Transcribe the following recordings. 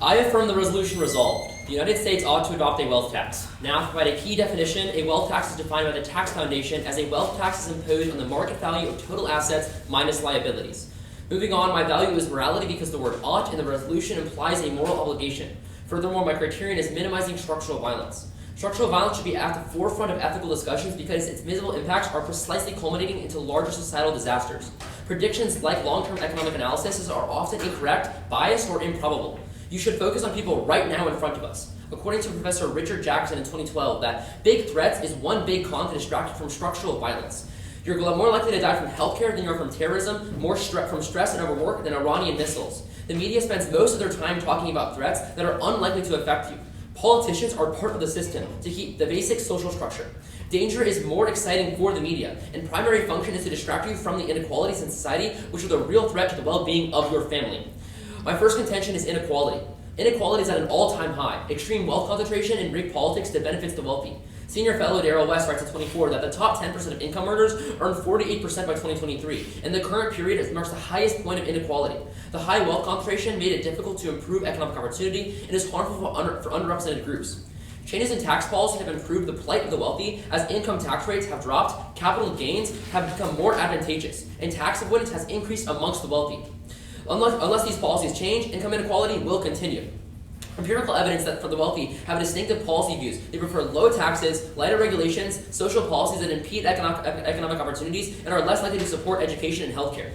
I affirm the resolution resolved. The United States ought to adopt a wealth tax. Now, to provide a key definition, a wealth tax is defined by the Tax Foundation as a wealth tax is imposed on the market value of total assets minus liabilities. Moving on, my value is morality because the word ought in the resolution implies a moral obligation. Furthermore, my criterion is minimizing structural violence. Structural violence should be at the forefront of ethical discussions because its visible impacts are precisely culminating into larger societal disasters. Predictions like long-term economic analysis are often incorrect, biased, or improbable. You should focus on people right now in front of us. According to Professor Richard Jackson in 2012, that big threats is one big con to distract you from structural violence. You're more likely to die from healthcare than you are from terrorism, from stress and overwork than Iranian missiles. The media spends most of their time talking about threats that are unlikely to affect you. Politicians are part of the system to keep the basic social structure. Danger is more exciting for the media, and primary function is to distract you from the inequalities in society, which are the real threat to the well-being of your family. My first contention is inequality. Inequality is at an all-time high. Extreme wealth concentration and rigged politics that benefits the wealthy. Senior fellow Darrell West writes in 24 that the top 10% of income earners earned 48% by 2023, and the current period marks the highest point of inequality. The high wealth concentration made it difficult to improve economic opportunity and is harmful for underrepresented groups. Changes in tax policy have improved the plight of the wealthy as income tax rates have dropped, capital gains have become more advantageous, and tax avoidance has increased amongst the wealthy. Unless these policies change, income inequality will continue. Empirical evidence that for the wealthy have distinctive policy views. They prefer low taxes, lighter regulations, social policies that impede economic opportunities, and are less likely to support education and healthcare.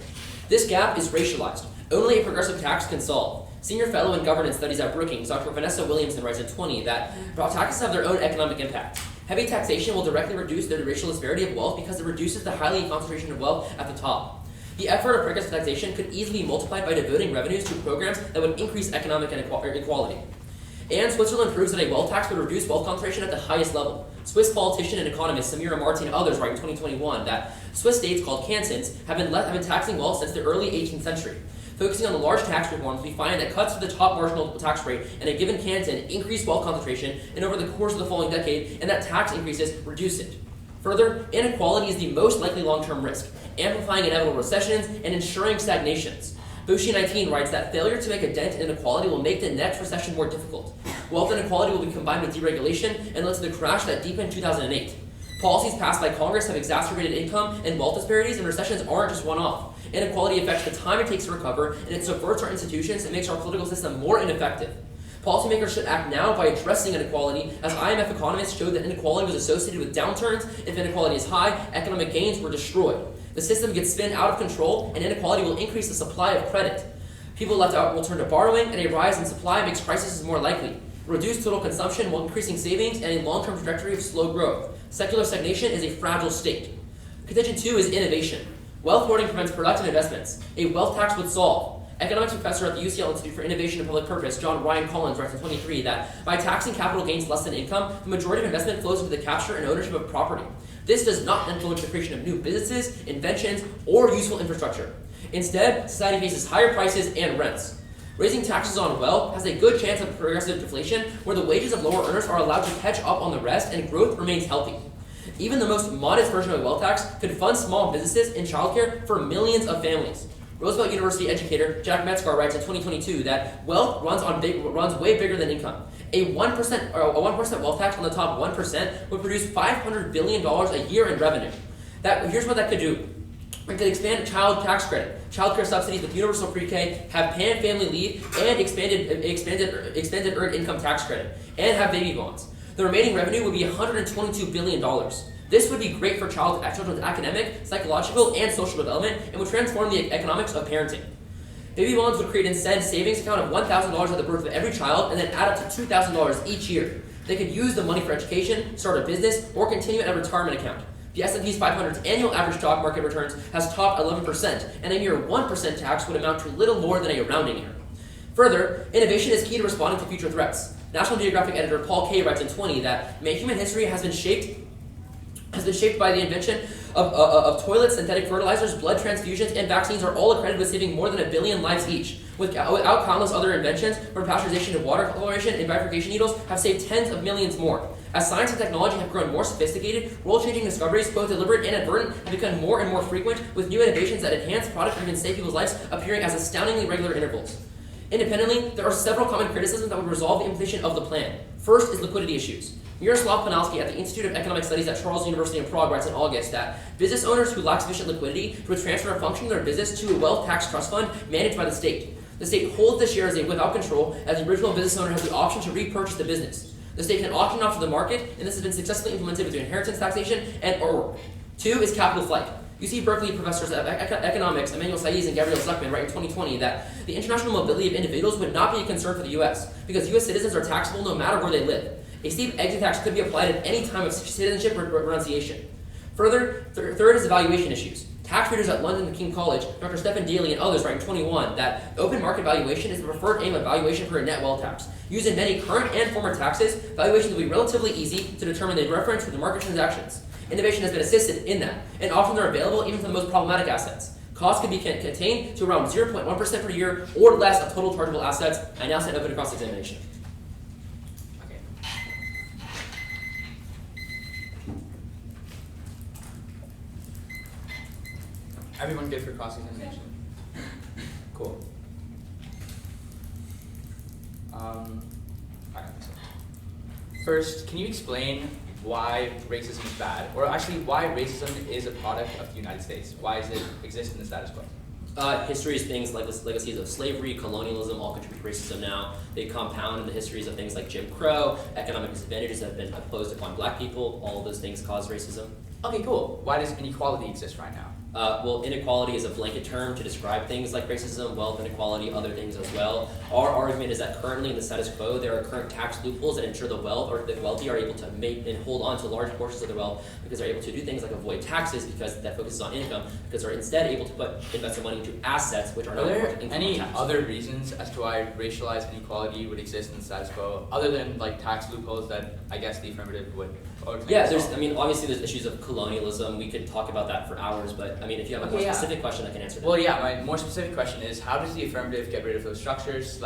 This gap is racialized. Only a progressive tax can solve. Senior fellow in governance studies at Brookings, Dr. Vanessa Williamson writes in 20 that taxes have their own economic impact. Heavy taxation will directly reduce the racial disparity of wealth because it reduces the highly concentration of wealth at the top. The effort of progressive taxation could easily be multiplied by devoting revenues to programs that would increase economic inequality. And Switzerland proves that a wealth tax would reduce wealth concentration at the highest level. Swiss politician and economist Samira Marti and others write in 2021 that Swiss states called cantons have been taxing wealth since the early 18th century. Focusing on the large tax reforms, we find that cuts to the top marginal tax rate in a given canton increase wealth concentration, and over the course of the following decade, and that tax increases reduce it. Further, inequality is the most likely long-term risk, amplifying inevitable recessions and ensuring stagnations. Boshi 19 writes that failure to make a dent in inequality will make the next recession more difficult. Wealth inequality will be combined with deregulation and led to the crash that deepened in 2008. Policies passed by Congress have exacerbated income and wealth disparities, and recessions aren't just one-off. Inequality affects the time it takes to recover, and it subverts our institutions and makes our political system more ineffective. Policymakers should act now by addressing inequality, as IMF economists showed that inequality was associated with downturns. If inequality is high, economic gains were destroyed. The system gets spun out of control, and inequality will increase the supply of credit. People left out will turn to borrowing, and a rise in supply makes crises more likely. Reduced total consumption while increasing savings and a long-term trajectory of slow growth. Secular stagnation is a fragile state. Contention 2 is innovation. Wealth hoarding prevents productive investments. A wealth tax would solve. Economics professor at the UCL Institute for Innovation and Public Purpose, John Ryan Collins, writes in 23 that by taxing capital gains less than income, the majority of investment flows into the capture and ownership of property. This does not influence the creation of new businesses, inventions, or useful infrastructure. Instead, society faces higher prices and rents. Raising taxes on wealth has a good chance of progressive deflation, where the wages of lower earners are allowed to catch up on the rest and growth remains healthy. Even the most modest version of a wealth tax could fund small businesses and childcare for millions of families. Roosevelt University educator Jack Metzgar writes in 2022 that wealth runs way bigger than income. A 1% wealth tax on the top 1% would produce $500 billion a year in revenue. Here's what that could do. It could expand child tax credit, child care subsidies with universal pre-K, have pan-family leave, and expanded earned income tax credit, and have baby bonds. The remaining revenue would be $122 billion. This would be great for children's academic, psychological, and social development, and would transform the economics of parenting. Baby bonds would create instead savings account of $1,000 at the birth of every child, and then add up to $2,000 each year. They could use the money for education, start a business, or continue at a retirement account. The S&P 500's annual average stock market returns has topped 11%, and a mere 1% tax would amount to little more than a rounding error. Further, innovation is key to responding to future threats. National Geographic editor Paul Kay writes in 20 that human history has been shaped by the invention of toilets, synthetic fertilizers, blood transfusions, and vaccines are all accredited with saving more than 1 billion lives each. Without countless other inventions, from pasteurization to water chlorination and bifurcation needles, have saved tens of millions more. As science and technology have grown more sophisticated, world-changing discoveries, both deliberate and advertent, have become more and more frequent, with new innovations that enhance, product, or even save people's lives appearing as astoundingly regular intervals. Independently, there are several common criticisms that would resolve the implementation of the plan. First is liquidity issues. Miroslav Panalski at the Institute of Economic Studies at Charles University in Prague writes in August that business owners who lack sufficient liquidity would transfer a function of their business to a wealth tax trust fund managed by the state. The state holds the shares without control, as the original business owner has the option to repurchase the business. The state can auction off to the market, and this has been successfully implemented with inheritance taxation and ORWORK. Two is capital flight. UC Berkeley professors of economics Emmanuel Saiz and Gabriel Zuckman write in 2020 that the international mobility of individuals would not be a concern for the U.S. because U.S. citizens are taxable no matter where they live. A steep exit tax could be applied at any time of citizenship renunciation. Further, third is evaluation issues. Tax readers at London and King College, Dr. Stephen Daly and others write in 21 that open market valuation is the preferred aim of valuation for a net wealth tax. Used in many current and former taxes, valuations will be relatively easy to determine the reference for the market transactions. Innovation has been assisted in that, and often they're available even for the most problematic assets. Costs can be contained to around 0.1% per year or less of total chargeable assets. I now send open to cross-examination. Everyone good for cross-examination? Cool. First, can you explain why racism is bad? Or actually, why racism is a product of the United States? Why does it exist in the status quo? Histories, things like legacies of slavery, colonialism, all contribute to racism now. They compound in the histories of things like Jim Crow, economic disadvantages that have been imposed upon black people. All of those things cause racism. Okay, cool. Why does inequality exist right now? Well, inequality is a blanket term to describe things like racism, wealth inequality, other things as well. Our argument is that currently in the status quo, there are current tax loopholes that ensure the wealthy are able to make and hold on to large portions of their wealth because they're able to do things like avoid taxes because that focuses on income, because they're instead able to invest their money into assets which are not there any other reasons as to why racialized inequality would exist in the status quo, other than like tax loopholes that I guess the affirmative would? Yeah, obviously there's issues of colonialism. We could talk about that for hours, but if you have a more specific question, I can answer that. Well, yeah, my more specific question is, how does the affirmative get rid of those structures,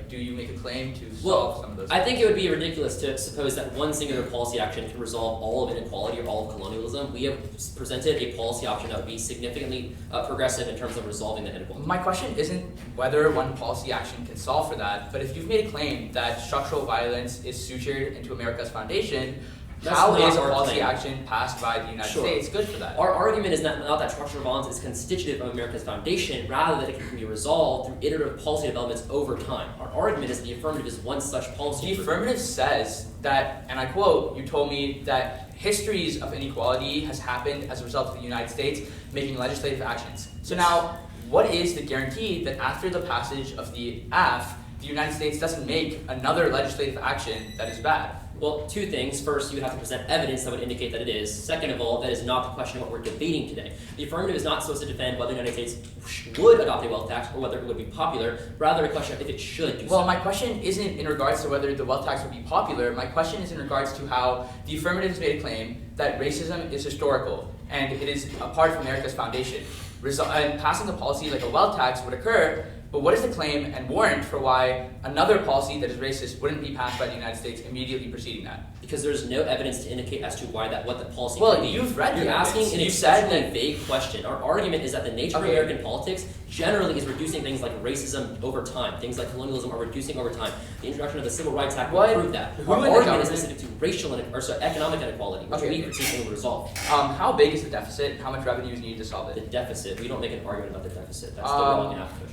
do you make a claim to solve some of those? I think it would be ridiculous to suppose that one singular policy action can resolve all of inequality or all of colonialism. We have presented a policy option that would be significantly progressive in terms of resolving the inequality. My question isn't whether one policy action can solve for that, but if you've made a claim that structural violence is sutured into America's foundation, how is a policy action passed by the United States good for that? Our argument is not that structural violence is constitutive of America's foundation, rather that it can be resolved through iterative policy developments over time. Our argument is that the affirmative is one such policy. The affirmative says that, and I quote, you told me that histories of inequality has happened as a result of the United States making legislative actions. So now, what is the guarantee that after the passage of the AF, the United States doesn't make another legislative action that is bad? Well, two things. First, you would have to present evidence that would indicate that it is. Second of all, that is not the question of what we're debating today. The affirmative is not supposed to defend whether the United States would adopt a wealth tax or whether it would be popular, rather a question of if it should do so. Well, my question isn't in regards to whether the wealth tax would be popular. My question is in regards to how the affirmative has made a claim that racism is historical and it is a part of America's foundation. And passing a policy like a wealth tax would occur, but what is the claim and warrant for why another policy that is racist wouldn't be passed by the United States immediately preceding that? Because there's no evidence to indicate as to what the policy well, could be. You've read the You're evidence. asking an exceptionally vague question. Our argument is that the nature of American politics generally is reducing things like racism over time. Things like colonialism are reducing over time. The introduction of the Civil Rights Act will prove that. Our argument is specific to racial economic inequality, which we critique and resolve. How big is the deficit? How much revenue is needed to solve it? The deficit. We don't make an argument about the deficit. That's the wrong approach.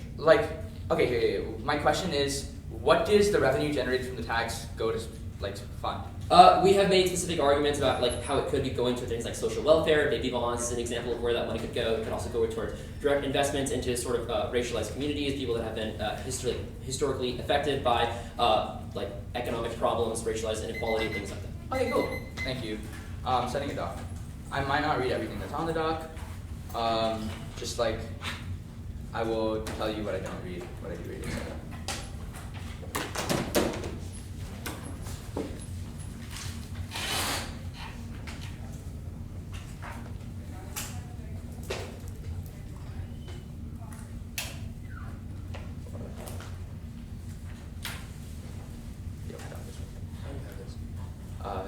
My question is, what does the revenue generated from the tax go to fund? We have made specific arguments about how it could be going to things like social welfare. Baby bonds is an example of where that money could go. It could also go towards direct investments into sort of racialized communities, people that have been historically affected by economic problems, racialized inequality, things like that. Okay, cool. Thank you. Setting a doc. I might not read everything that's on the doc. I will tell you what I don't read, what I do read, etc.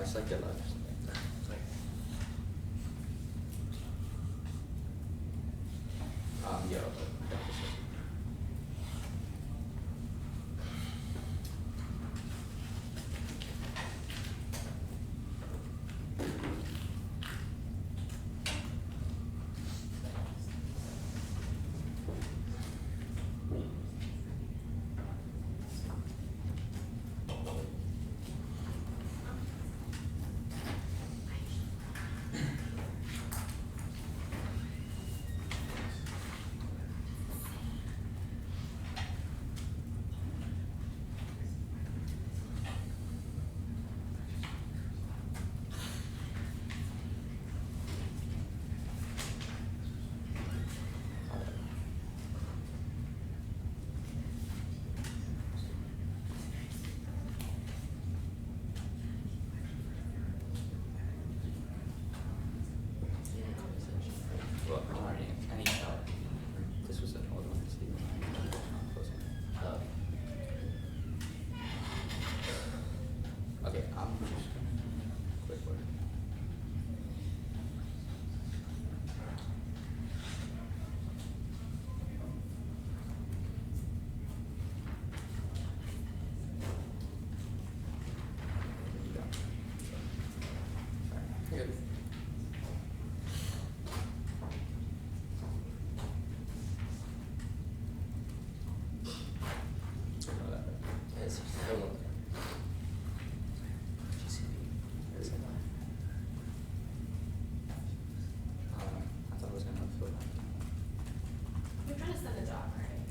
It's like dead left or something.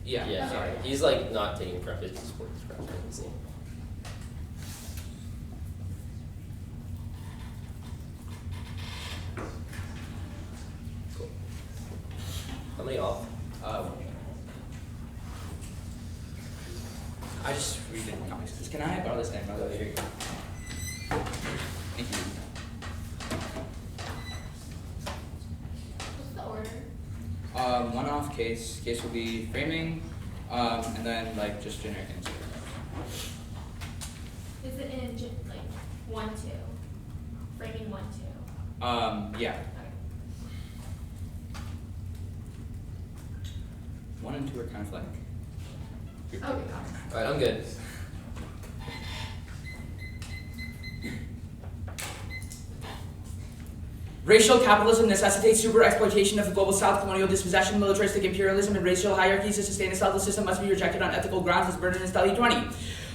Yeah. Sorry. He's like not taking prep. He's just working scratch. I can see. Cool. How many off? I just read it in comics. Can I borrow this pen, by the way? Here you go. Thank you. What's the order? One off case. Case will be framing, and then like just generic answer. Is it in like 1, 2? Framing 1, 2. Yeah. Okay. 1 and 2 are kind of like. Okay, got it. Alright, I'm good. Racial capitalism necessitates super exploitation of the global south, colonial dispossession, militaristic imperialism, and racial hierarchies to sustain a selfless system must be rejected on ethical grounds as burden in study 20.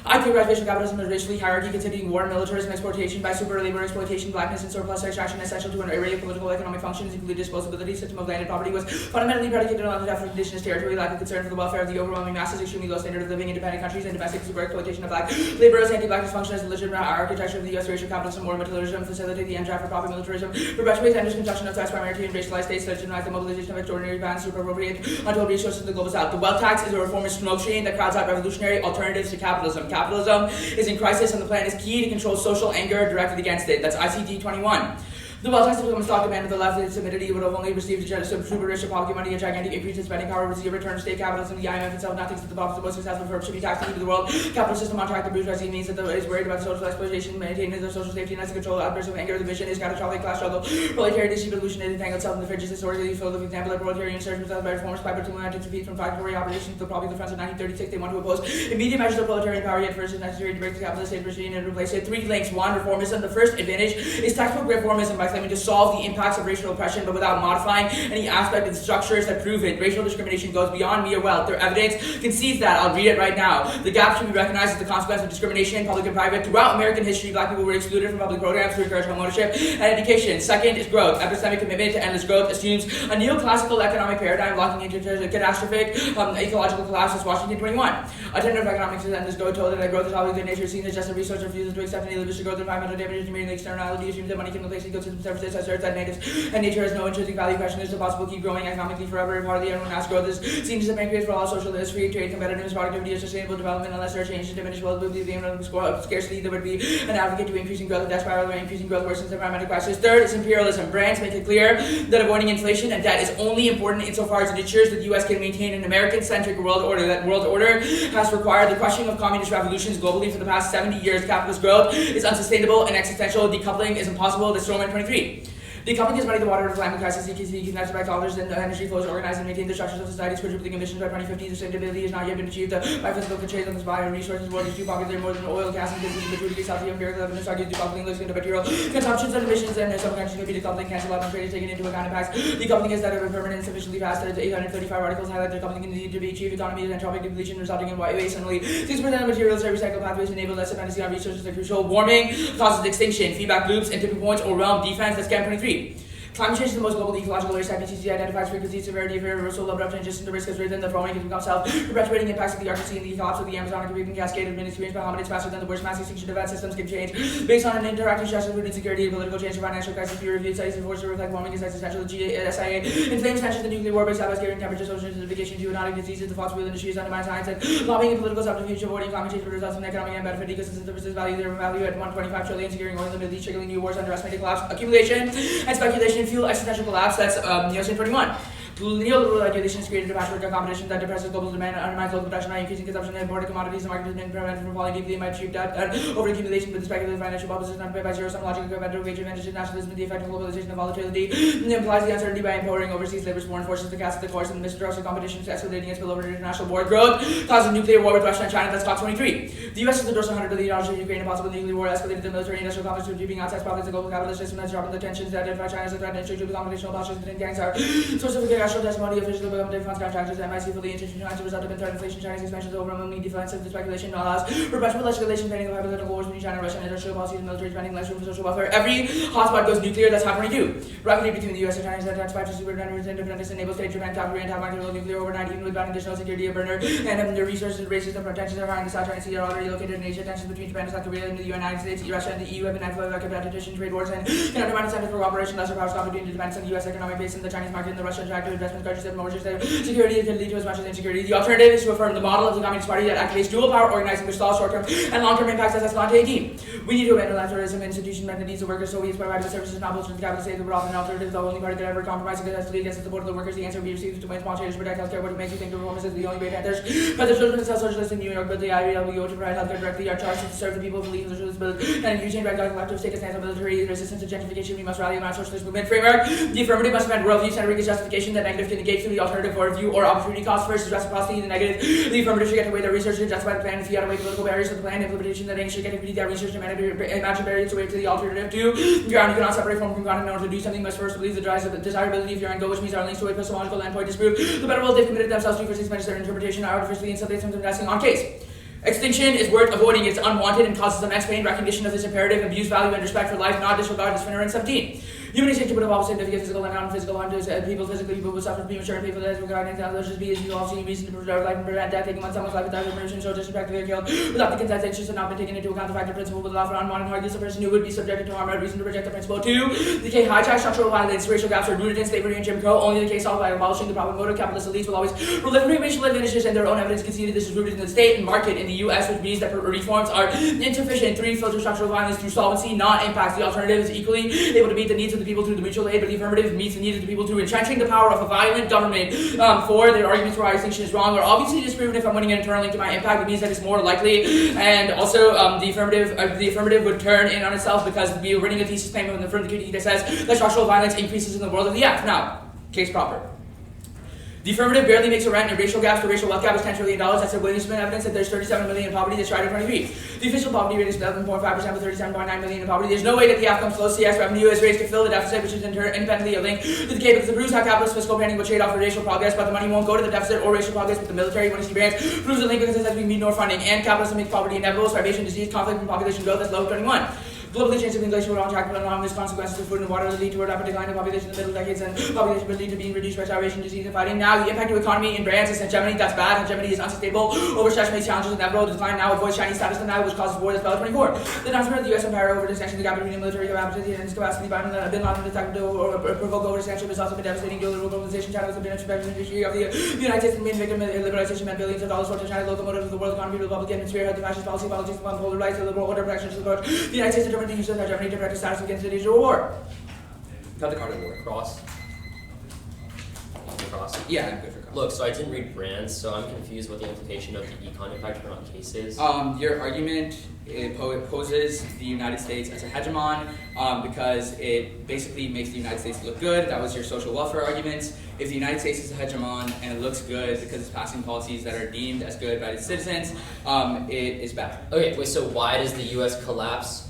I theorize racial capitalism as racially hierarchy continuing war, militarism, exploitation by super labor exploitation, blackness, and surplus extraction essential to an array of political economic functions, including disposability, system of land and property was fundamentally predicated on the definition of territory, lack of concern for the welfare of the overwhelming masses, extremely low standard of living, independent countries, and domestic super exploitation of black labor as anti-blackness function as the legitimate architecture of the U.S. racial capitalism, war, militarism, facilitate the end drive for profit militarism, perpetuates endless construction of tax primarity and racialized states, legitimize the mobilization of extraordinary bands, super appropriate untold resources of the global south. The wealth tax is a reformist smoke screen that crowds out revolutionary alternatives to capitalism. Capitalism is in crisis and the plan is key to control social anger directed against it. That's ICT 21. The wealth tax has become a stock demand of the left. Its timidity would have only received a super rich public money, a gigantic increase in spending power, receive a return to state capitalism. The IMF itself now thinks that the profits of the most successful firms should be taxed into the world. Capital system on track. The bourgeoisie means that it is worried about social exploitation, maintaining the social safety nets, and control outbursts of anger. The vision is catastrophic class struggle. Proletariat distribution has entangled itself in the fringes historically filled with example like proletarian insurgents without by reformers, by particular to defeat from factory operations to the property of the France of 1936. They want to oppose immediate measures of proletarian power, yet first is necessary to break the capitalist state regime and replace it. 3 links. 1. Reformism. The first advantage is textbook reformism by claiming to solve the impacts of racial oppression, but without modifying any aspect of the structures that prove it. Racial discrimination goes beyond mere wealth. Their evidence concedes that. I'll read it right now. The gap should be recognized as the consequence of discrimination, public and private. Throughout American history, black people were excluded from public programs to encourage home ownership and education. Second is growth. Epistemic commitment to endless growth assumes a neoclassical economic paradigm locking into catastrophic ecological collapse as Washington 21. A tenet of economics is endless growth, told that growth is always good nature, seen as just a resource, refuses to accept any limits to growth, environmental damage, and the externality assumes that money can replace ecosystem services, asserts that natives and nature has no intrinsic value. Question is possible to keep growing economically forever. Partly everyone asks growth is seen as the pancreas for all social history, trade, competitiveness, productivity, and sustainable development. Unless there are changes to diminish wealth, will be the aim of scarcity. There would be an advocate to increasing growth, and death spiral where increasing growth worsens the environmental crisis. Third is imperialism. Brands make it clear that avoiding inflation and debt is only important insofar as it ensures that the U.S. can maintain an American-centric world order. That world order has required the crushing of communist revolutions globally for the past 70 years. Capitalist growth is unsustainable and existential. Decoupling is impossible. That's Roman 23. Decoupling is money the water of the climate crisis. EKC connected by dollars and energy flows organized and maintain the structures of society. Quadrupling emissions by 2050. Sustainability has not yet been achieved by physical constraints on bioresources. World is too popular more than oil, gas, and business. The truth is healthy empirical evidence argues decoupling looks into material consumptions and emissions, and some countries may be decoupling. Cancel out and trade is taken into account impacts. Decoupling is that of a permanent and sufficiently fast. 835 articles highlight decoupling can need to be achieved. Economy and entropic depletion resulting in waste. Only 6% of materials are recycled pathways enable less dependency on resources that crucial. Warming causes extinction. Feedback loops and tipping points or realm defense. That's Cam 23. Climate change is the most global ecological risk. IPCC identifies frequency, severity of irreversible abrupt changes in the risk has risen. The following has become self-perpetuating impacts of the Arctic Sea and the collapse of the Amazonic reaping cascade have been experienced by hominids faster than the worst mass extinction event. Systems can change based on an interacting stress of food insecurity, political change, and financial crisis. Peer-reviewed studies have forced to reflect warming is existential. The SIA inflames tensions, the nuclear war breaks out by scaring temperatures, social acidification, zoonotic diseases, the fossil fuel industry is undermined science, and lobbying and political subterfuge avoiding climate change results in economic and benefit ecosystems versus value. Their value at 125 trillion, securing oil in the Middle East, triggering new wars, underestimated collapse, accumulation, and speculation fuel existential collapse. That's Nielsen 21. Neoliberal regulations created a patchwork of competition that depresses global demand and undermines local production by increasing consumption and imported commodities. The market is prevented from falling deeply by cheap debt and overaccumulation with the speculative financial proposition unpaid by zero-sum logic of competitive wage advantage, nationalism, the effect of globalization and volatility. It implies the uncertainty by empowering overseas labor's foreign forces to cast the course and the mistrust of competition is escalating its spillover to international war. Growth causes a nuclear war with Russia and China. That's COP 23. The U.S. has endorsed $100 billion to Ukraine. A possible nuclear war escalated the military-industrial complex to keeping outside profits. The global capitalist system has dropped the tensions that identify China as a threat and ensure the computational postures within gangs are source of cash official testimony, official government funds contractors, MIC fully institutionalized the result of internal inflation, Chinese expansion, overwhelmingly defensive, the speculation allows perpetual escalation, pending of hypothetical wars between China and Russia, and industrial policies, military spending, less room for social welfare. Every hotspot goes nuclear, that's hot 22. Rocketing between the US and China is attached to super independence, enable state Japan, South Korea, and Taiwan to nuclear overnight, even without additional security of burner, and the resources, races, and protections are high in the South China Sea are already located in Asia. Tensions between Japan and South Korea and the United States, Russia, and the EU have been amplified by competition, trade wars, and undermine incentive for cooperation. Lesser powers compete between the defense and the US economic base and the Chinese market and the Russian attractive investment countries and mortgages their security can lead to as much as insecurity. The alternative is to affirm the model of the Communist Party that activates dual power organizing which solves short-term and long-term impacts as Escalante 18. We need to abandon electoralism, institution that needs the workers, Soviets provide the services, not bullshit, the capitalist state, but often an alternative, the only party that ever compromises against the support of the workers. The answer we receive to win small changes, protect healthcare. What makes you think the reformers is the only way to enter? But the children self socialists in New York, but the IWO to provide healthcare directly are charged to serve the people who believe in socialist build and Eugene Red Dog left to take a stance on military resistance to gentrification. We must rally around socialist movement framework. The affirmative must amend worldview centering its justification that negative can negate through the alternative worldview or opportunity cost versus reciprocity. The negative, the affirmative should get to weigh their research to justify the plan. If you got to weigh political barriers to the plan, implementation that should get to beat that research and imagine barriers to weigh to the alternative. 2. Ground you cannot separate form from ground. In order to do something, must first believe the desirability of your end goal, which means our links to a epistemological endpoint disprove the better world they've committed themselves to for 6 minutes. Their interpretation are artificially and subject to asking on case. Extinction is worth avoiding. It's unwanted and causes immense pain. Recognition of this imperative imbues value and respect for life, not disregard as finner and 17. Human instinct to put opposite significant physical and non-physical onto people physically, people will suffer premature and people that is regarding to others just be as you all see reason to preserve life and prevent death, taking one's someone's life without permission, so disrespect to their killed without the consent. It should not been taken into account the fact that principle would allow for unwanted harm against a person who would be subjected to harm or reason to reject the principle. 2. The K hijack structural violence, racial gaps are rooted in slavery and Jim Crow. Only the case solved by abolishing the problem mode. Capitalist elites will always proliferate racial advantages and their own evidence conceded this is rooted in the state and market in the US, which means that reforms are insufficient. 3. Filter structural violence through solvency, not impacts. The alternative is equally able to meet the needs of the people through the mutual aid, but the affirmative meets the needs of the people through entrenching the power of a violent government. 4. Their arguments for why extinction is wrong are obviously disproven. If I'm winning an internal link to my impact, it means that it's more likely. And also, the affirmative would turn in on itself because we are winning a thesis claim from the critique that says that structural violence increases in the world of the F. Now, case proper. The affirmative barely makes a rent, and racial gaps, the racial wealth gap is $10 trillion. That's the Williamson evidence that there's 37 million in poverty. That's right at 23. The official poverty rate is 11.5%, with 37.9 million in poverty. There's no way that the F comes close. CS revenue is raised to fill the deficit, which is independently a link to the K, because it proves how capitalist fiscal planning will trade off for racial progress, but the money won't go to the deficit or racial progress with the military. When he brands proves the link because it says we need more funding, and capitalism makes poverty inevitable, starvation, disease, conflict, and population growth. That's low 21. Globally changing glacial on track, but enormous consequences of food and water will lead to a rapid decline in population in the middle decades, and population will lead to being reduced by starvation, disease, and fighting. Now, the impact to economy in brands is hegemony. That's bad. Hegemony is unsustainable. Overstretch makes challenges inevitable. The decline now avoids Chinese status denial, which causes war. That's Bell 24. The announcement of the U.S. empire over dissection, the gap between military capacity and its capacity by Bin Laden attack or provoke over dissection has also been devastating. Global globalization channels have been a tremendous history of the United States. The main victim of liberalization meant billions of dollars for China, locomotive of the world economy, Republican and spearhead the fascist policy, politics, upon polar rights, the liberal order, protections of the approach. The United States determined to use hegemony to protect status against the digital war. Cut the card of war. Cross. Yeah, I'm good for cross. Look, so I didn't read brands, so I'm confused what the implication of the econ impact on cases. Your argument poses the United States as a hegemon because it basically makes the United States look good. That was your social welfare arguments. If the United States is a hegemon and it looks good because it's passing policies that are deemed as good by its citizens, it is bad. Okay, wait, so why does the U.S. collapse?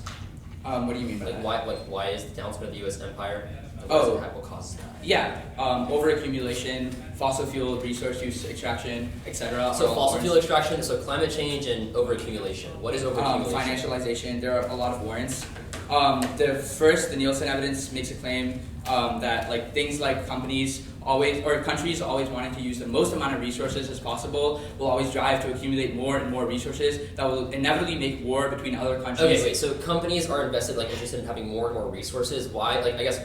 What do you mean by that? Why is the downturn of the U.S. empire? What causes that? Yeah, overaccumulation, fossil fuel resource use extraction, etc. So fossil fuel extraction, so climate change and overaccumulation. What is overaccumulation? Financialization. There are a lot of warrants. The Nielsen evidence makes a claim that things like countries always wanting to use the most amount of resources as possible will always drive to accumulate more and more resources that will inevitably make war between other countries. Okay, wait, so companies are interested in having more and more resources. Why? Is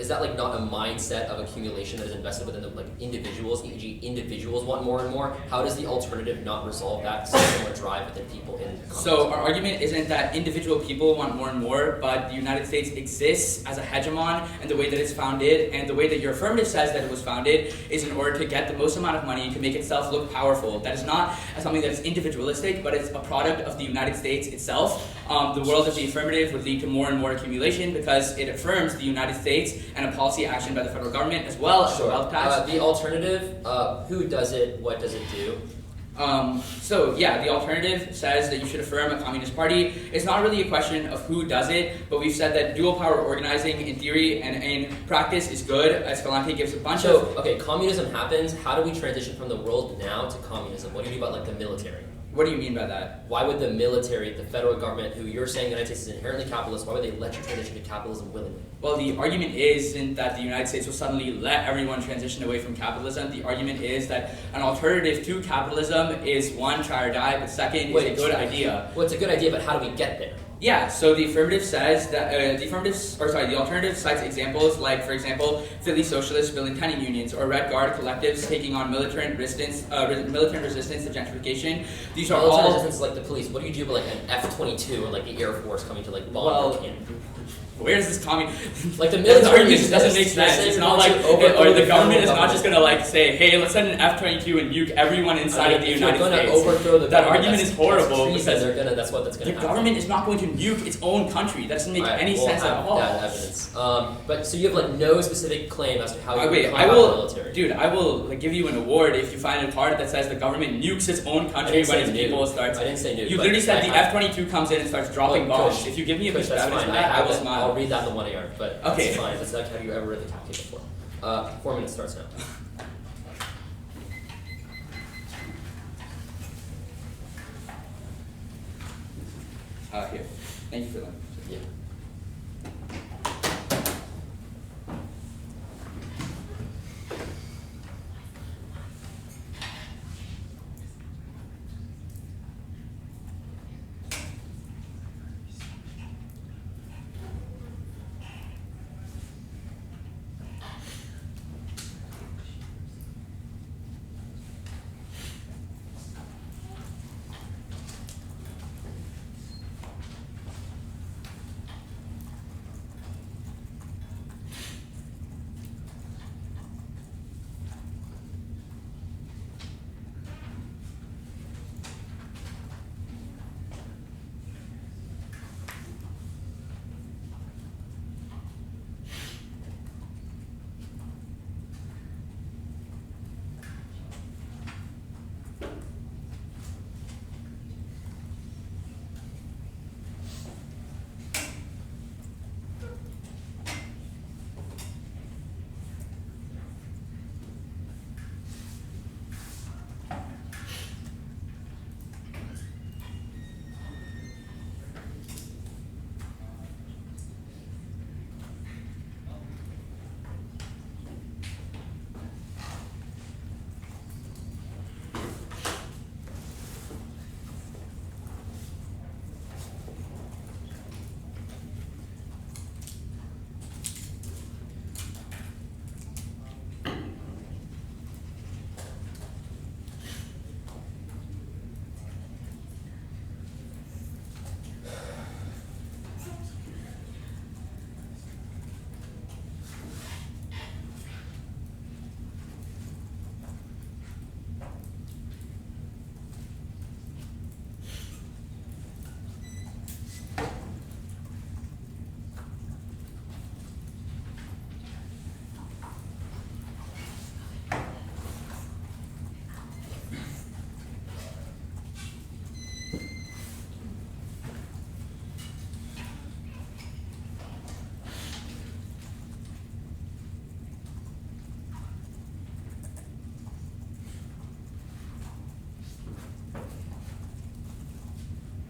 that not a mindset of accumulation that is invested within the individuals? E.g., individuals want more and more. How does the alternative not resolve that similar drive within people in companies? So our argument isn't that individual people want more and more, but the United States exists as a hegemon, and the way that it's founded, and the way that your affirmative says that it was founded, is in order to get the most amount of money to make itself look powerful. That is not something that is individualistic, but it's a product of the United States itself. The world of the affirmative would lead to more and more accumulation because it affirms the United States and a policy action by the federal government as well as the wealth tax. The alternative, who does it, what does it do? So yeah, the alternative says that you should affirm a communist party. It's not really a question of who does it, but we've said that dual power organizing in theory and in practice is good. Escalante gives a bunch of... Okay, communism happens. How do we transition from the world now to communism? What do you do about like the military? What do you mean by that? Why would the military, the federal government, who you're saying the United States is inherently capitalist, why would they let you transition to capitalism willingly? Well, the argument isn't that the United States will suddenly let everyone transition away from capitalism. The argument is that an alternative to capitalism is one, try or die, but second, is a good idea. Well, it's a good idea, but how do we get there? Yeah, so the affirmative says that the alternative cites examples like, for example, Philly socialists building tenant unions or Red Guard collectives taking on militant resistance to gentrification. These are all resistance like the police. What do you do with like an F-22 or like the Air Force coming to like bomb your camp? Where is this coming? Like the military argument doesn't make sense. It's not like, or the government is not just gonna like say, hey, let's send an F-22 and nuke everyone inside of the United States. Overthrow the that argument is horrible because that's what's gonna happen. The government is not going to nuke its own country. That doesn't make any sense at all. That evidence. But so you have like no specific claim as to how you the military. Dude, I will like, give you an award if you find a card that says the government nukes its own country when its people starts. I didn't say nuke. You literally said the F-22 comes in and starts dropping bombs. If you give me a piece of evidence, I will smile. I'll read that in the 1 AR, but that's okay. fine. It's like, have you ever read the cap before? 4 minutes starts now. Here. Thank you for that. Yeah.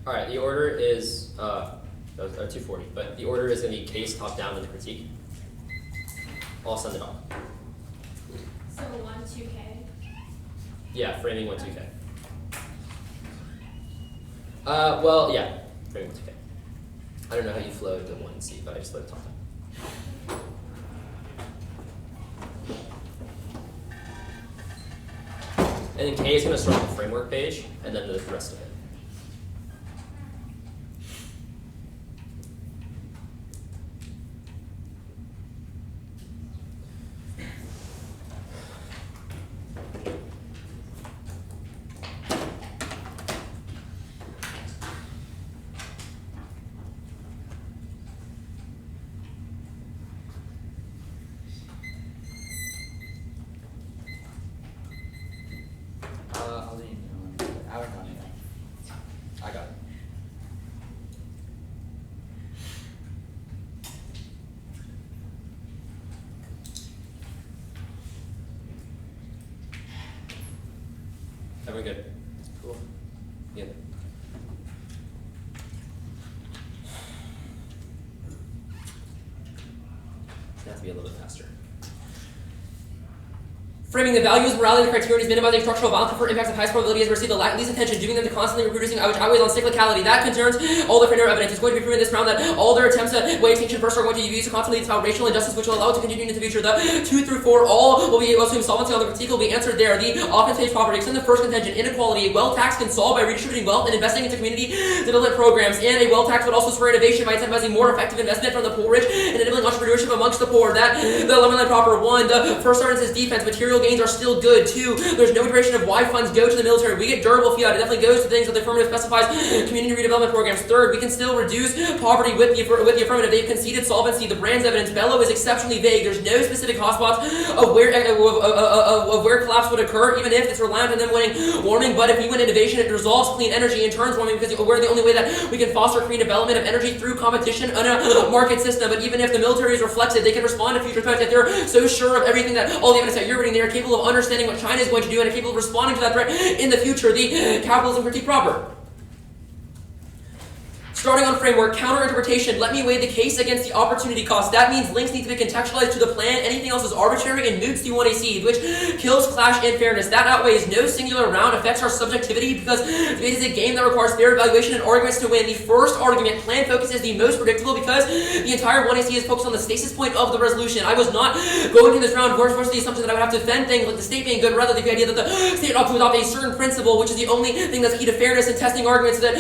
All right, the order is, 240, but the order is going to be case, top down, and the critique. I'll send it off. So 1, 2K? Yeah, framing 1, 2K. Well, yeah, framing 1, 2K. I don't know how you flow the 1 and C, but I just let it top down. And then K is going to start on the framework page, and then the rest of it. I'll leave it. Cool. Yeah. It has to be a little bit faster. Framing the values, morality, criteria is minimizing structural violence for impacts of highest probability has received the least attention, doing them to constantly reproducing, which outweighs on cyclicality. That concerns all the narrow evidence. It's going to be proven this round that all their attempts at way extinction first are going to be used to constantly found racial injustice, which will allow it to continue in the future. The 2 through 4, all will be able to solvency on the critique will be answered there. The offense page property, extend the first contention, inequality. A wealth tax can solve by redistributing wealth and investing into community development programs. And a wealth tax would also spur innovation by incentivizing more effective investment from the poor rich and enabling entrepreneurship amongst the poor. That the lemon line proper. 1, the first argument is defense. Material gains are still good. 2, there's no iteration of why funds go to the military. We get durable fiat. It definitely goes to things that the affirmative specifies community redevelopment programs. 3rd, we can still reduce poverty with the affirmative. They've conceded solvency. The brand's evidence. Bellow is exceptionally vague. There's no specific hotspots of where collapse would occur, even if it's reliant on them winning warming. But if we win innovation, it resolves clean energy and turns warming because we're the only way that we can foster clean development of energy through competition in a market system. But even if the military is reflexive, they can respond to future threats. If they're so sure of everything that all the evidence that you're reading, they are capable of understanding what China is going to do and are capable of responding to that threat in the future. The capitalism critique proper. Starting on framework, counter-interpretation. Let me weigh the case against the opportunity cost. That means links need to be contextualized to the plan. Anything else is arbitrary and moots D1AC, which kills clash and fairness. That outweighs no singular round affects our subjectivity because debate is a game that requires fair evaluation and arguments to win. The first argument, plan focus, is the most predictable because the entire 1AC is focused on the stasis point of the resolution. I was not going to this round versus the assumption that I would have to defend things like the state being good, rather the idea that the state ought to adopt a certain principle, which is the only thing that's key to fairness and testing arguments, that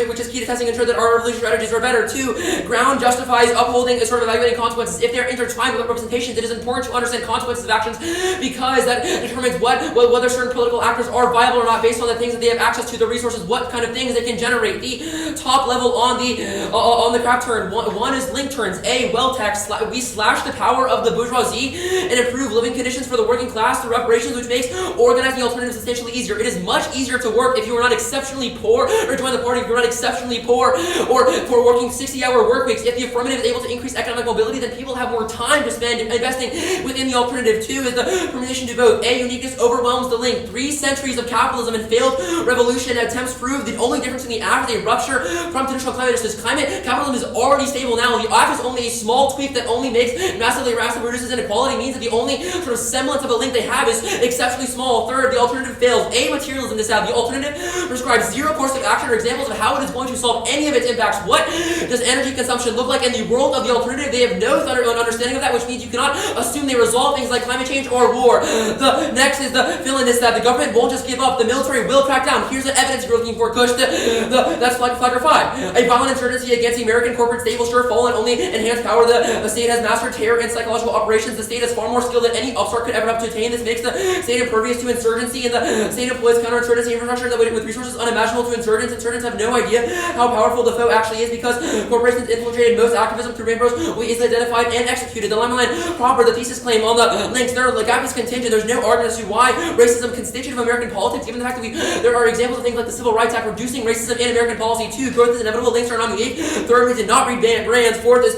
which is key to testing and ensure that our religious strategies are better. 2, ground justifies upholding a sort of evaluating consequences. If they're intertwined with representations, it is important to understand consequences of actions because that determines whether certain political actors are viable or not based on the things that they have access to, the resources, what kind of things they can generate. The top level on the craft turn. One is link turns. A, wealth tax. We slash the power of the bourgeoisie and improve living conditions for the working class through reparations, which makes organizing alternatives substantially easier. It is much easier to work if you are not exceptionally poor, or join the party if you're not exceptionally poor, or for working 60-hour work weeks. If the affirmative is able to increase economic mobility, then people have more time to spend investing within the alternative. 2 is the permission to vote. A, uniqueness overwhelms the link. 3 centuries of capitalism and failed revolution attempts prove the only difference in the act is a rupture from traditional climate justice. Capitalism is already stable now. The act is only a small tweak that only makes massively reduces inequality, means that the only sort of semblance of a link they have is exceptionally small. 3rd, the alternative fails. A, materialism this out. The alternative prescribes 0 course of action or examples of how it is going to solve any of its impacts. What does energy consumption look like in the world of the alternative? They have no understanding of that, which means you cannot assume they resolve things like climate change or war. The next is the fill-in this, that the government won't just give up. The military will crack down. Here's the evidence you're looking for, Kush. That's flagger 5. A violent insurgency against the American corporate state will sure fall and only enhance power. The state has mastered terror and psychological operations. The state has far more skill than any upstart could ever have to attain. This makes the state impervious to insurgency, and the state employs counterinsurgency infrastructure that with resources unimaginable to insurgents. Insurgents have no idea how powerful the foe actually is because corporations infiltrated most activism through rainbows. We easily identified and executed. The lemon line proper, the thesis claim on the links. The gap is contingent. There's no argument as to why racism constituent of American politics, given the fact that there are examples of things like the Civil Rights Act reducing racism in American policy. 2, growth is inevitable. Links are non-unique. 3rd, we did not read brands. 4th is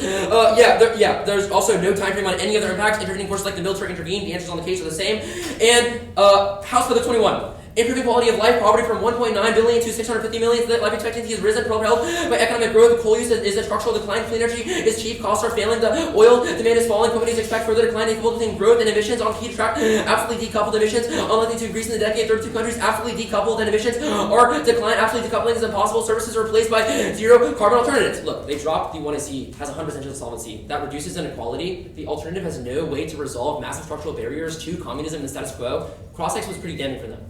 there's also no time frame on any other impacts. Intervening forces like the military intervened. The answers on the case are the same. And House Bill 21. Improving quality of life, poverty from 1.9 billion to 650 million. Life expectancy has risen, propelled by economic growth. Coal use is a structural decline. Clean energy is cheap. Costs are failing. The oil demand is falling. Companies expect further decline. Equal between growth and emissions on key track. Absolutely decoupled emissions unlikely to increase in the decade. 32 countries absolutely decoupled, and emissions are decline. Absolutely decoupling is impossible. Services are replaced by 0 carbon alternatives. Look, they dropped the 1AC, has 100% of solvency. That reduces inequality. The alternative has no way to resolve massive structural barriers to communism and the status quo. Cross-X was pretty damning for them.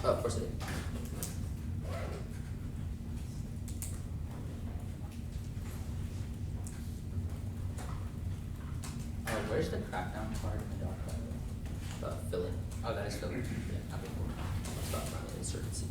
Oh, of course I did. Where's the crackdown card in the doc, by the way? Fill in. Oh, that is filled in. Yeah. Okay, cool. Let's stop around the insurgency.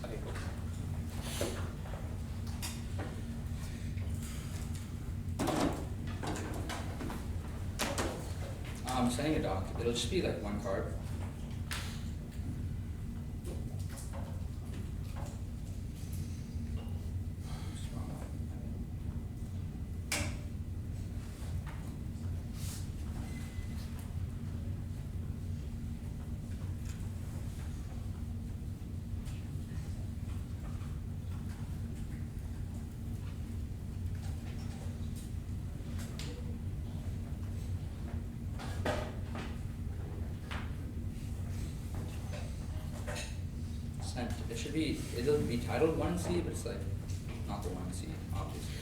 Okay, cool. Sending a doc. It'll just be like one card. It should be, it'll be titled 1C, but it's like not the 1C, obviously.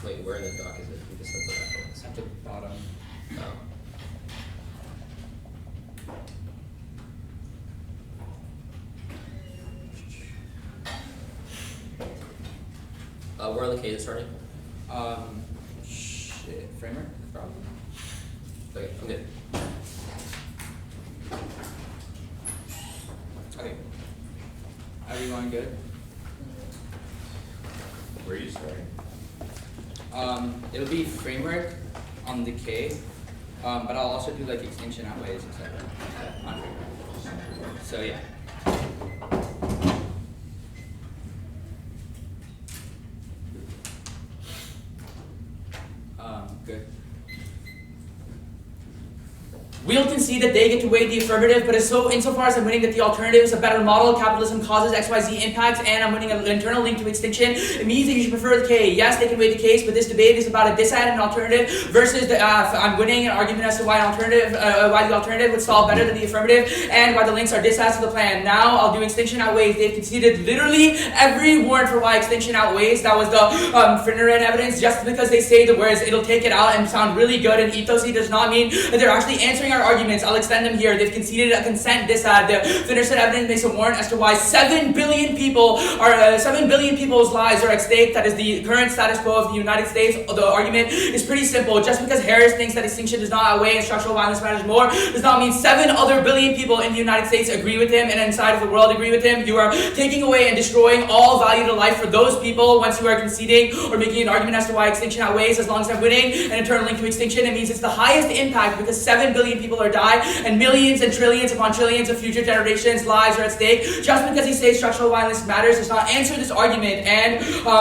Wait, where in the doc is it? You just sent the reference. At the bottom. Oh. Where on the K is it starting? Framework, probably. Okay, I'm good. Okay. Everyone good? Where are you starting? It'll be framework on the K, but I'll also do like extinction outweighs, etc. on framework. So yeah. Good. We'll concede that they get to weigh the affirmative, but insofar as I'm winning that the alternative is a better model, capitalism causes XYZ impacts, and I'm winning an internal link to extinction, it means that you should prefer the K. Yes, they can weigh the case, but this debate is about a disad and an alternative versus I'm winning an argument as to why the alternative would solve better than the affirmative, and why the links are disads to the plan. Now I'll do extinction outweighs. They've conceded literally every warrant for why extinction outweighs. That was the Finneran evidence. Just because they say the words, it'll take it out and sound really good and ethosy does not mean that they're actually answering our arguments. I'll extend them here. They've conceded a consent disad. The Finneran evidence makes a warrant as to why 7 billion people's lives are at stake. That is the current status quo of the United States. The argument is pretty simple. Just because Harris thinks that extinction does not outweigh and structural violence matters more, does not mean 7 other billion people in the United States agree with him and inside of the world agree with him. You are taking away and destroying all value to life for those people once you are conceding or making an argument as to why extinction outweighs. As long as I'm winning an internal link to extinction, it means it's the highest impact because 7 billion people are dying and millions and trillions upon trillions of future generations' lives are at stake. Just because he says structural violence matters does not answer this argument, and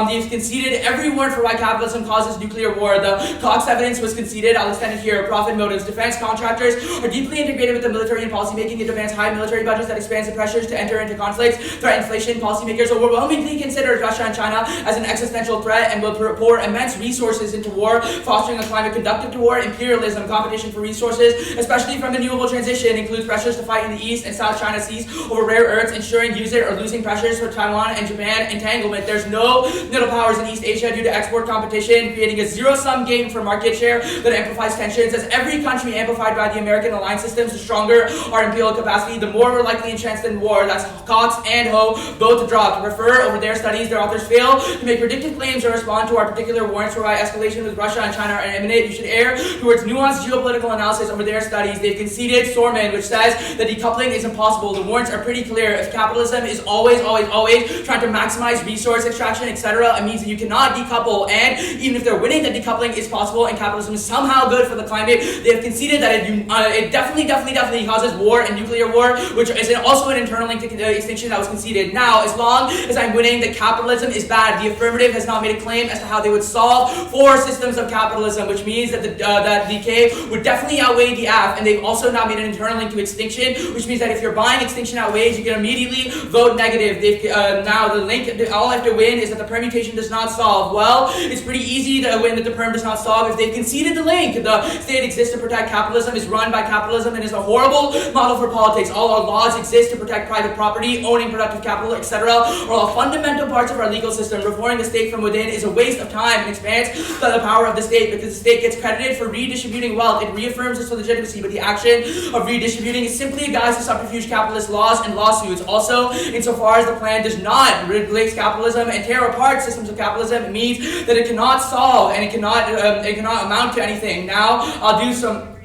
they've conceded every warrant for why capitalism causes nuclear war. The Cox evidence was conceded. I'll extend it here. Profit motives. Defense contractors are deeply integrated with the military and policymaking. It demands high military budgets that expands the pressures to enter into conflicts, threat inflation. Policymakers overwhelmingly consider Russia and China as an existential threat and will pour immense resources into war, fostering a climate conducive to war. Imperialism, competition for resources, especially especially from the renewable transition, includes pressures to fight in the East and South China Seas over rare earths, ensuring using or losing pressures for Taiwan and Japan entanglement. There's no middle powers in East Asia due to export competition, creating a zero-sum game for market share that amplifies tensions. As every country amplified by the American alliance systems, the stronger our imperial capacity, the more we're likely entrenched in war. That's Cox and Ho both dropped. Refer over their studies. Their authors fail to make predictive claims or respond to our particular warrants for why escalation with Russia and China are imminent. You should err towards nuanced geopolitical analysis over their studies. They've conceded Sorman, which says that decoupling is impossible. The warrants are pretty clear. If capitalism is always trying to maximize resource extraction, etc., it means that you cannot decouple. And even if they're winning, that decoupling is possible and capitalism is somehow good for the climate. They have conceded that it definitely causes war and nuclear war, which is also an internal link to extinction that was conceded. Now, as long as I'm winning that capitalism is bad, the affirmative has not made a claim as to how they would solve 4 systems of capitalism, which means that that decay would definitely outweigh the F, and they've also not made an internal link to extinction, which means that if you're buying extinction outweighs, you can immediately vote negative. Now the link, all I have to win is that the permutation does not solve. Well, it's pretty easy to win that the perm does not solve if they've conceded the link. The state exists to protect capitalism, is run by capitalism, and is a horrible model for politics. All our laws exist to protect private property, owning productive capital, etc. are all fundamental parts of our legal system. Reforming the state from within is a waste of time and expands the power of the state, because the state gets credited for redistributing wealth. It reaffirms its legitimacy, but the action of redistributing is simply a guise to subterfuge capitalist laws and lawsuits. Also, insofar as the plan does not replace capitalism and tear apart systems of capitalism, it means that it cannot solve and it cannot amount to anything. Now I'll do some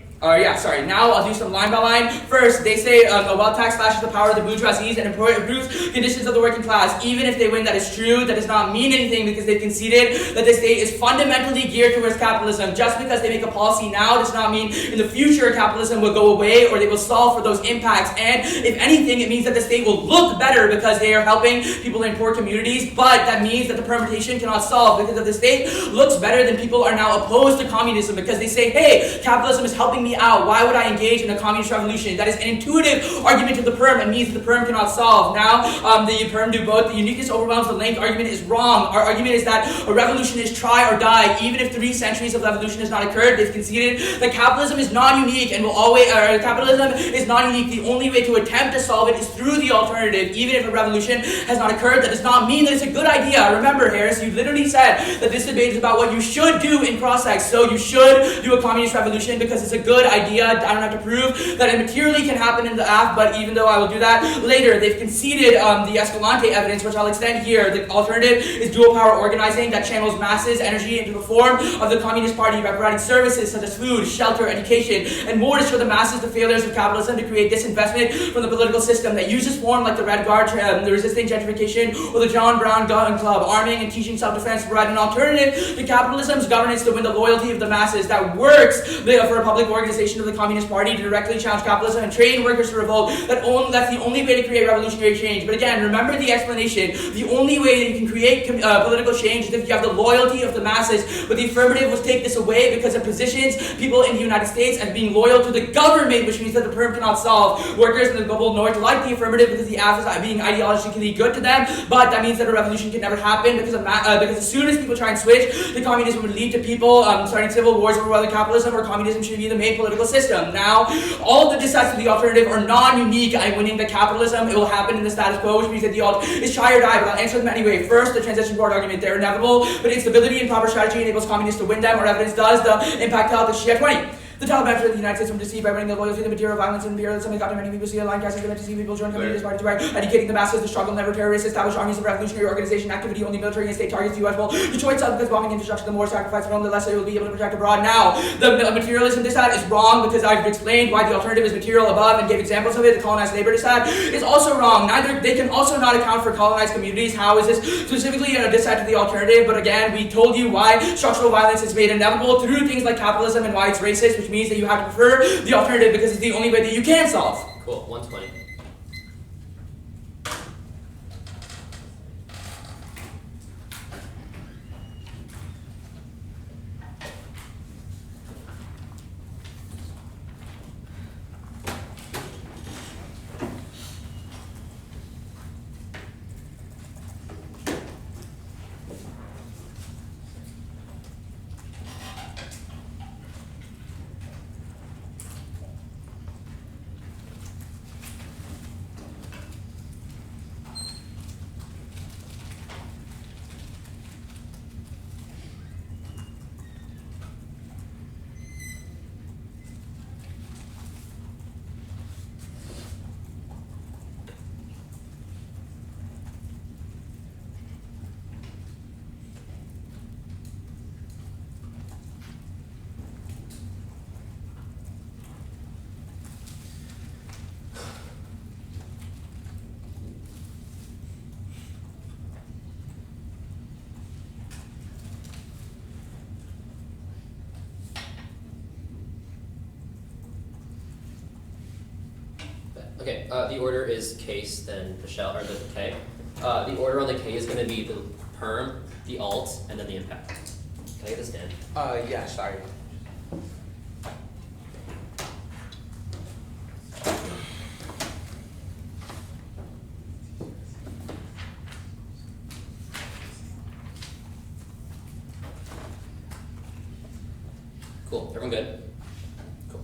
line by line. First, they say a wealth tax slashes the power of the bourgeoisie and improves conditions of the working class. Even if they win, that is true. That does not mean anything, because they've conceded that the state is fundamentally geared towards capitalism. Just because they make a policy now does not mean in the future capitalism will go away or they will solve for those impacts. And if anything, it means that the state will look better because they are helping people in poor communities. But that means that the permutation cannot solve, because if the state looks better, then people are now opposed to communism, because they say, hey, capitalism is helping me out. Why would I engage in a communist revolution? That is an intuitive argument to the perm and means that the perm cannot solve. Now, the perm do both. The uniqueness overwhelms the link argument is wrong. Our argument is that a revolution is try or die. Even if 3 centuries of evolution has not occurred, they've conceded that capitalism is non-unique and will always, capitalism is non-unique. The only way to attempt to solve it is through the alternative. Even if a revolution has not occurred, that does not mean that it's a good idea. Remember, Harris, you literally said that this debate is about what you should do in cross-sex. So you should do a communist revolution because it's a good idea. I don't have to prove that it materially can happen in the app, but even though I will do that later, they've conceded the Escalante evidence, which I'll extend here. The alternative is dual power organizing that channels masses energy into the form of the Communist Party by providing services such as food, shelter, education, and more to show the masses the failures of capitalism to create disinvestment from the political system that uses form like the Red Guard, the resisting gentrification, or the John Brown Gun Club, arming and teaching self-defense to provide an alternative to capitalism's governance to win the loyalty of the masses that works for a public organization of the Communist Party to directly challenge capitalism and train workers to revolt. That's the only way to create revolutionary change. But again, remember the explanation. The only way that you can create political change is if you have the loyalty of the masses. But the affirmative will take this away because it positions people in the United States as being loyal to the government, which means that the perm cannot solve. Workers in the global north like the affirmative because the F is being ideologically good to them, but that means that a revolution can never happen because as soon as people try and switch, the communism would lead to people starting civil wars over whether capitalism or communism should be the main political system. Now, all of the dissents of the alternative are non-unique. I'm winning the capitalism. It will happen in the status quo, which means that the alt is try or die, but I'll answer them anyway. First, the transition board argument. They're inevitable, but instability and proper strategy enables communists to win them. Our evidence does. The impact health is Shia 20. The Taliban for the United States from deceived by winning the loyalty, the material violence, and imperialism. They got to many people see a line crisis. They meant to see people join communist parties by educating the masses. The struggle never terrorists, established armies of revolutionary organization, activity only military and state targets. The U.S. will destroy itself because bombing infrastructure. The more sacrifice from the less it will be able to protect abroad. Now, the materialism dissent is wrong because I've explained why the alternative is material above and gave examples of it. The colonized labor dissent is also wrong. They can also not account for colonized communities. How is this specifically a dissent to the alternative? But again, we told you why structural violence is made inevitable through things like capitalism and why it's racist, which means that you have to prefer the alternative because it's the only way that you can solve. Cool, 120. Okay, the order is case, then the shell, or the K. The order on the K is going to be the perm, the alt, and then the impact. Can I get this down? Yeah, sorry. Cool, everyone good? Cool.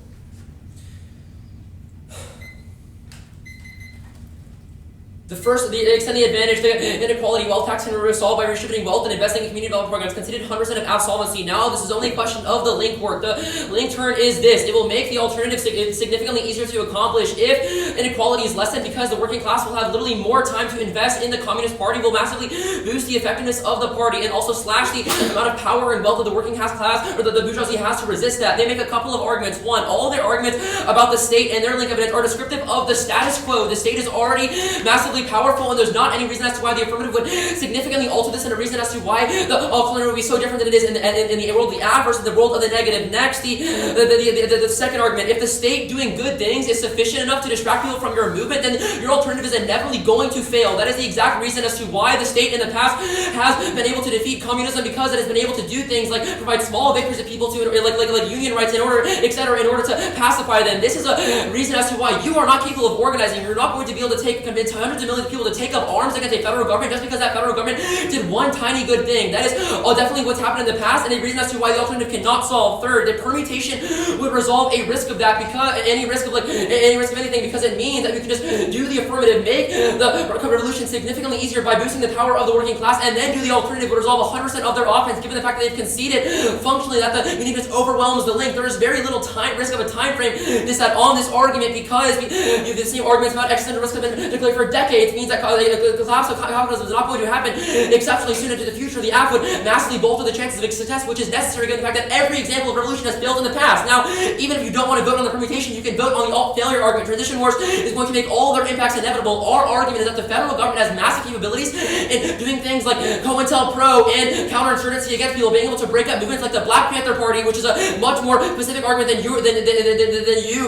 The extending advantage, the inequality, wealth tax can be resolved by redistributing wealth and investing in community development programs. Conceded 100% of solvency. Now this is only a question of the link work. The link turn is this. It will make the alternative significantly easier to accomplish if inequality is lessened, because the working class will have literally more time to invest in the Communist Party, will massively boost the effectiveness of the party, and also slash the amount of power and wealth that the working class, or the bourgeoisie has to resist that. They make a couple of arguments. One, all their arguments about the state and their link evidence are descriptive of the status quo. The state is already massively powerful, and there's not any reason as to why the affirmative would significantly alter this, and a reason as to why the alternative would be so different than it is in the world of the ad versus the world of the negative. Next, the second argument, if the state doing good things is sufficient enough to distract people from your movement, then your alternative is inevitably going to fail. That is the exact reason as to why the state in the past has been able to defeat communism, because it has been able to do things like provide small victories to people, to like union rights, in order, etc., in order to pacify them. This is a reason as to why you are not capable of organizing. You're not going to be able to convince hundreds of millions of people to take up arms against a federal government just because that federal government did one tiny good thing. That is definitely what's happened in the past, and a reason as to why the alternative cannot solve. Third, the permutation would resolve a risk of that, because any risk of anything, because it means that we can just do the affirmative, make the revolution significantly easier by boosting the power of the working class, and then do the alternative would resolve 100% of their offense, given the fact that they've conceded functionally that the uniqueness overwhelms the link. There is very little risk of a time frame on this argument, because the same arguments about existential risk have been declared for decades. It means that the collapse of capitalism is not going to happen exceptionally soon into the future. The app would massively bolster the chances of success, which is necessary given the fact that every example of revolution has failed in the past. Now, even if you don't want to vote on the permutation, you can vote on the alt-failure argument. Transition wars is going to make all their impacts inevitable. Our argument is that the federal government has massive capabilities in doing things like COINTELPRO and counterinsurgency against people, being able to break up movements like the Black Panther Party, which is a much more specific argument than you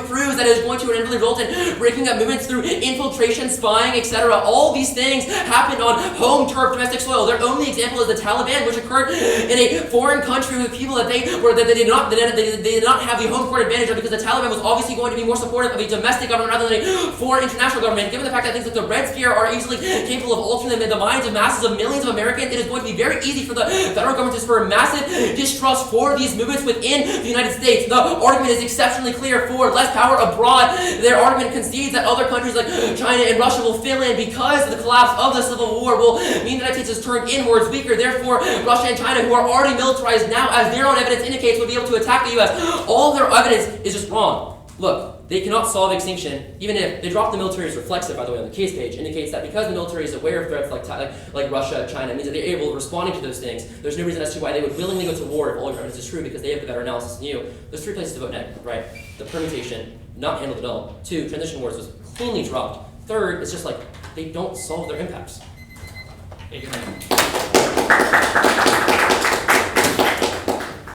proves, that is going to inevitably result in breaking up movements through infiltration, spying, etc. All these things happened on home turf, domestic soil. Their only example is the Taliban, which occurred in a foreign country with people that they did not have the home court advantage of, because the Taliban was obviously going to be more supportive of a domestic government rather than a foreign international government. Given the fact that things like the Red Scare are easily capable of altering the minds of masses of millions of Americans, it is going to be very easy for the federal government to spur massive distrust for these movements within the United States. The argument is exceptionally clear for less power abroad. Their argument concedes that other countries like China and Russia will fill in, because the collapse of the Civil War will mean the United States is turned inwards weaker. Therefore, Russia and China, who are already militarized now, as their own evidence indicates, would be able to attack the U.S. All their evidence is just wrong. Look, they cannot solve extinction, even if they drop the military is reflexive, by the way, on the case page, indicates that because the military is aware of threats like Russia, China, it means that they're able to responding to those things. There's no reason as to why they would willingly go to war if all your evidence is true, because they have the better analysis than you. There's three places to vote negative, right? The permutation, not handled at all. 2, transition wars was cleanly dropped. 3rd, it's just like they don't solve their impacts. Thank you.